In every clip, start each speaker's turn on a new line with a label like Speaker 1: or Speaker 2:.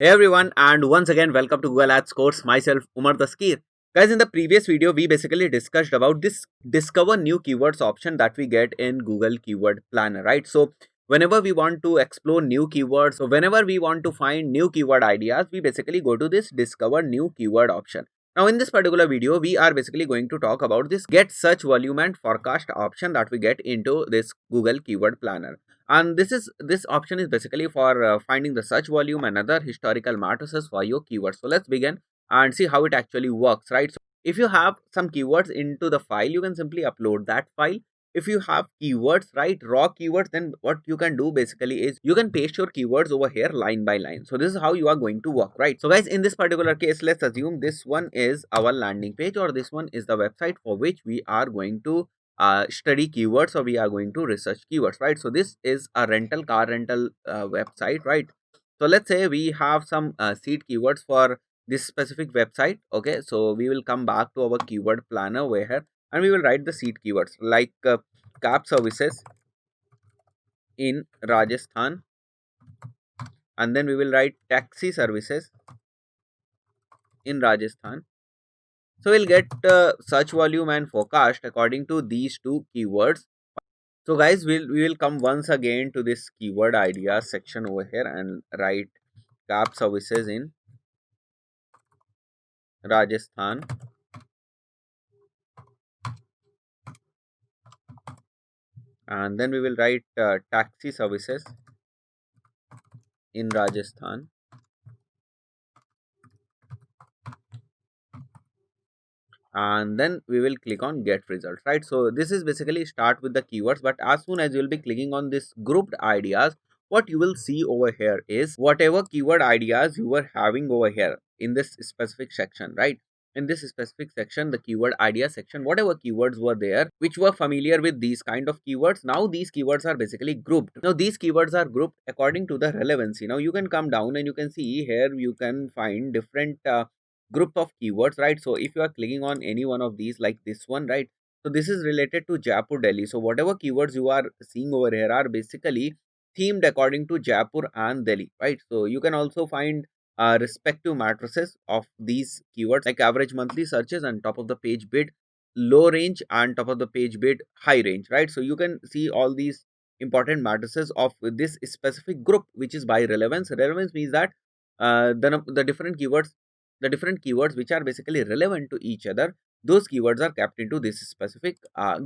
Speaker 1: Hey everyone, and once again, welcome to Google Ads course. Myself, Umar Daskir. Guys, in the previous video, we basically discussed about this discover new keywords option that we get in Google Keyword Planner, right? So, whenever we want to explore new keywords, so whenever we want to find new keyword ideas, we basically go to this discover new keyword option. Now, in this particular video, we are basically going to talk about this get search volume and forecast option that we get into this Google Keyword Planner, and this option is basically for finding the search volume and other historical matrices for your keywords. So let's begin and see how it actually works, right? So if you have some keywords into the file, you can simply upload that file. If you have keywords, right, raw keywords, then what you can do basically is you can paste your keywords over here line by line. So this is how you are going to work, right? So guys, in this particular case, let's assume this one is our landing page, or this one is the website for which we are going to study keywords, or we are going to research keywords, right? So this is a car rental website, right? So let's say we have some seed keywords for this specific website. Okay, so we will come back to our keyword planner over here, and we will write the seed keywords like cab services in Rajasthan, and then we will write taxi services in Rajasthan. So we'll get search volume and forecast according to these two keywords. So guys, we will come once again to this keyword ideas section over here and write cab services in Rajasthan, and then we will write taxi services in Rajasthan, and then we will click on get results, right? So this is basically start with the keywords, but as soon as you will be clicking on this grouped ideas, what you will see over here is whatever keyword ideas you were having over here in this specific section, right? In this specific section, the keyword idea section, whatever keywords were there which were familiar with these kind of keywords, now these keywords are basically grouped. Now these keywords are grouped according to the relevancy. Now you can come down and you can see here you can find different group of keywords, right? So if you are clicking on any one of these, like this one, right, so this is related to Jaipur, Delhi. So whatever keywords you are seeing over here are basically themed according to Jaipur and Delhi, right? So you can also find respective matrices of these keywords like average monthly searches and top of the page bid low range and top of the page bid high range, right? So you can see all these important matrices of this specific group, which is by relevance. Relevance means that the different keywords which are basically relevant to each other, those keywords are kept into this specific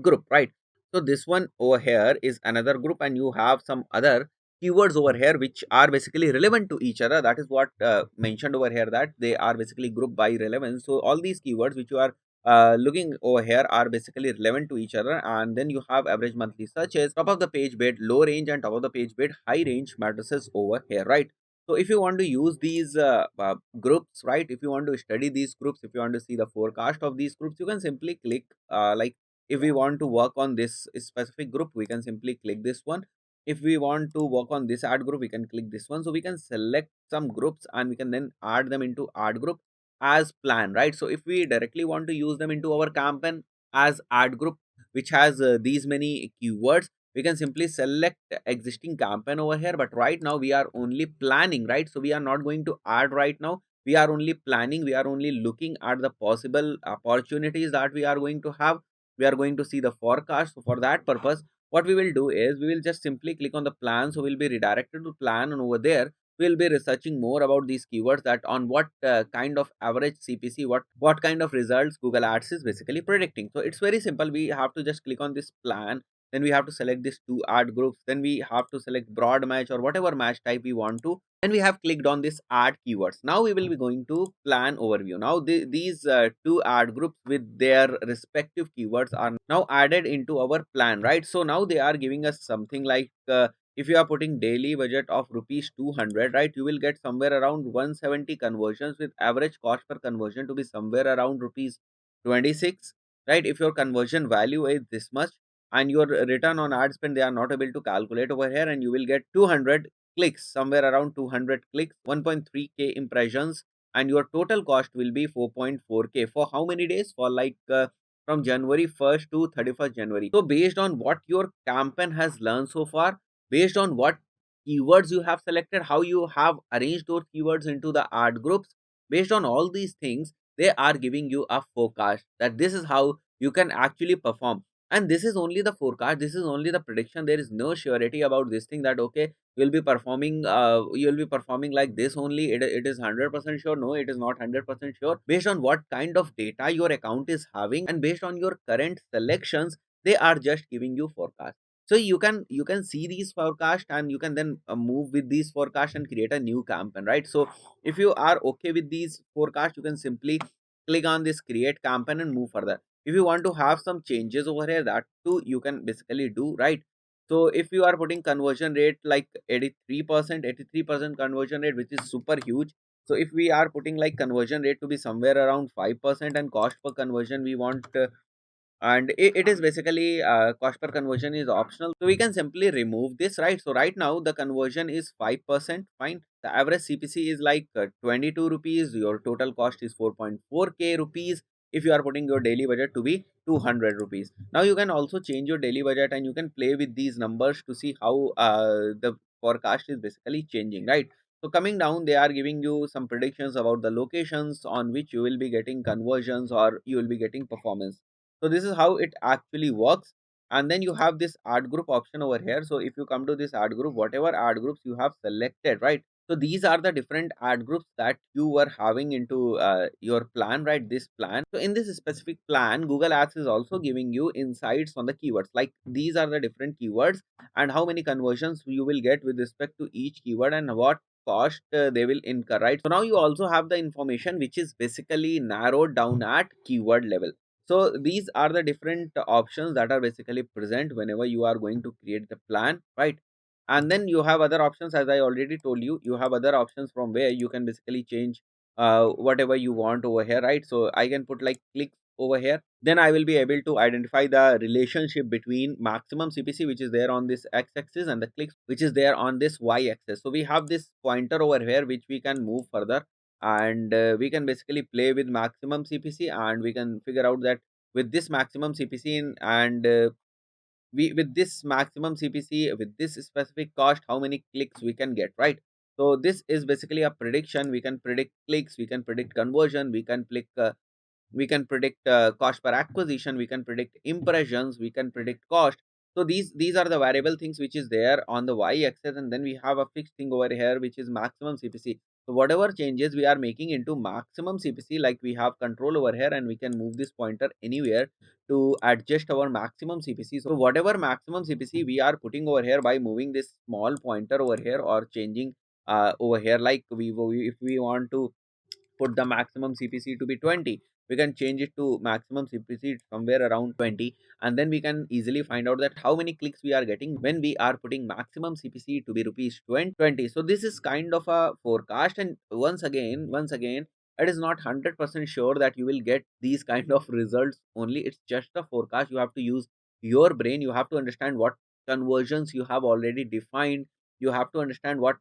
Speaker 1: group, right? So this one over here is another group, and you have some other keywords over here which are basically relevant to each other. That is what mentioned over here, that they are basically grouped by relevance. So all these keywords which you are looking over here are basically relevant to each other, and then you have average monthly searches, top of the page bid low range, and top of the page bid high range matrices over here, right? So if you want to use these groups, right, if you want to study these groups, if you want to see the forecast of these groups, you can simply click like if we want to work on this specific group, we can simply click this one. If we want to work on this ad group, we can click this one. So we can select some groups and we can then add them into ad group as plan, right? So if we directly want to use them into our campaign as ad group which has these many keywords, we can simply select existing campaign over here. But right now we are only planning, right? So we are not going to add right now, we are only planning, we are only looking at the possible opportunities that we are going to have. We are going to see the forecast. So for that purpose, what we will do is we will just simply click on the plan. So we'll be redirected to plan, and over there we'll be researching more about these keywords, that on what kind of average CPC, what kind of results Google Ads is basically predicting. So it's very simple. We have to just click on this plan, then we have to select these two ad groups, then we have to select broad match or whatever match type we want to, and we have clicked on this add keywords. Now we will be going to plan overview. Now these two ad groups with their respective keywords are now added into our plan, right? So now they are giving us something like if you are putting daily budget of rupees 200, right, you will get somewhere around 170 conversions with average cost per conversion to be somewhere around rupees 26, right? If your conversion value is this much and your return on ad spend they are not able to calculate over here, and you will get 200 clicks, somewhere around 200 clicks, 1.3k impressions, and your total cost will be 4.4k for how many days? For like from January 1st to 31st January. So based on what your campaign has learned so far, based on what keywords you have selected, how you have arranged those keywords into the ad groups. Based on all these things, they are giving you a forecast that this is how you can actually perform. And this is only the forecast, this is only the prediction. There is no surety about this thing that okay, you'll be performing like this only. It is 100% sure. No, it is not 100% sure. Based on what kind of data your account is having and based on your current selections, they are just giving you forecast. So you can see these forecast and you can then move with these forecast and create a new campaign, right? So if you are okay with these forecast, you can simply click on this create campaign and move further. If you want to have some changes over here, that too you can basically do, right? So if you are putting conversion rate like 83%, 83% conversion rate, which is super huge. So if we are putting like conversion rate to be somewhere around 5% and cost per conversion we want and it is basically cost per conversion is optional, so we can simply remove this, right? So right now the conversion is 5%, fine. The average CPC is like 22 rupees. Your total cost is 4.4k rupees. If you are putting your daily budget to be 200 rupees, now you can also change your daily budget and you can play with these numbers to see how the forecast is basically changing, right? So coming down, they are giving you some predictions about the locations on which you will be getting conversions or you will be getting performance. So this is how it actually works. And then you have this ad group option over here. So if you come to this ad group, whatever ad groups you have selected, right? So these are the different ad groups that you were having into your plan, right? This plan. So in this specific plan, Google Ads is also giving you insights on the keywords. Like these are the different keywords and how many conversions you will get with respect to each keyword and what cost they will incur, right? So now you also have the information which is basically narrowed down at keyword level. So these are the different options that are basically present whenever you are going to create the plan, right? And then you have other options, as I already told you. You have other options from where you can basically change whatever you want over here, right? So I can put like clicks over here. Then I will be able to identify the relationship between maximum CPC, which is there on this x-axis, and the clicks, which is there on this y-axis. So we have this pointer over here, which we can move further and we can basically play with maximum CPC and we can figure out that with this maximum CPC and we with this maximum CPC with this specific cost how many clicks we can get, right? So this is basically a prediction. We can predict clicks, we can predict conversion, we can predict cost per acquisition, we can predict impressions, we can predict cost. So these are the variable things which is there on the y-axis, and then we have a fixed thing over here which is maximum CPC. So whatever changes we are making into maximum CPC, like we have control over here and we can move this pointer anywhere to adjust our maximum CPC. So whatever maximum CPC we are putting over here by moving this small pointer over here or changing over here, like if we want to put the maximum CPC to be 20, we can change it to maximum CPC somewhere around 20, and then we can easily find out that how many clicks we are getting when we are putting maximum CPC to be rupees 20. So this is kind of a forecast, and once again it is not 100% sure that you will get these kind of results only. It's just a forecast. You have to use your brain, you have to understand what conversions you have already defined, you have to understand what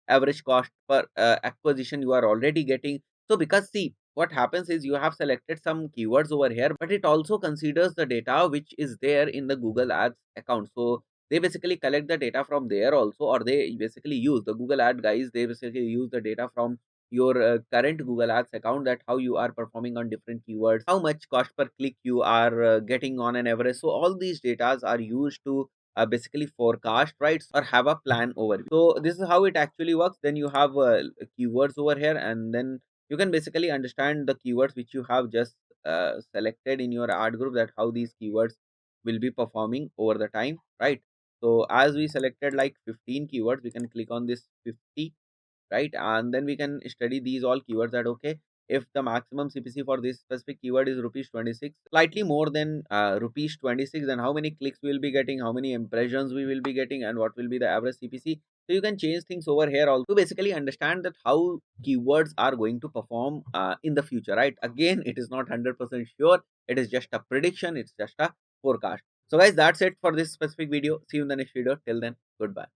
Speaker 1: average cost per acquisition you are already getting. So because see, what happens is you have selected some keywords over here, but it also considers the data which is there in the Google Ads account. So they basically collect the data from there also, or they basically use the Google Ad guys. They basically use the data from your current Google Ads account, that how you are performing on different keywords, how much cost per click you are getting on an average. So all these datas are used to basically forecast, right, or have a plan overview. So this is how it actually works. Then you have keywords over here, and then you can basically understand the keywords which you have just selected in your ad group, that how these keywords will be performing over the time, right? So as we selected like 15 keywords, we can click on this 50, right? And then we can study these all keywords, that okay, if the maximum CPC for this specific keyword is rupees 26, slightly more than rupees 26, then how many clicks we will be getting, how many impressions we will be getting, and what will be the average CPC. So you can change things over here also to basically understand that how keywords are going to perform in the future, right? Again, it is not 100% sure. It is just a prediction. It's just a forecast. So guys, that's it for this specific video. See you in the next video. Till then, goodbye.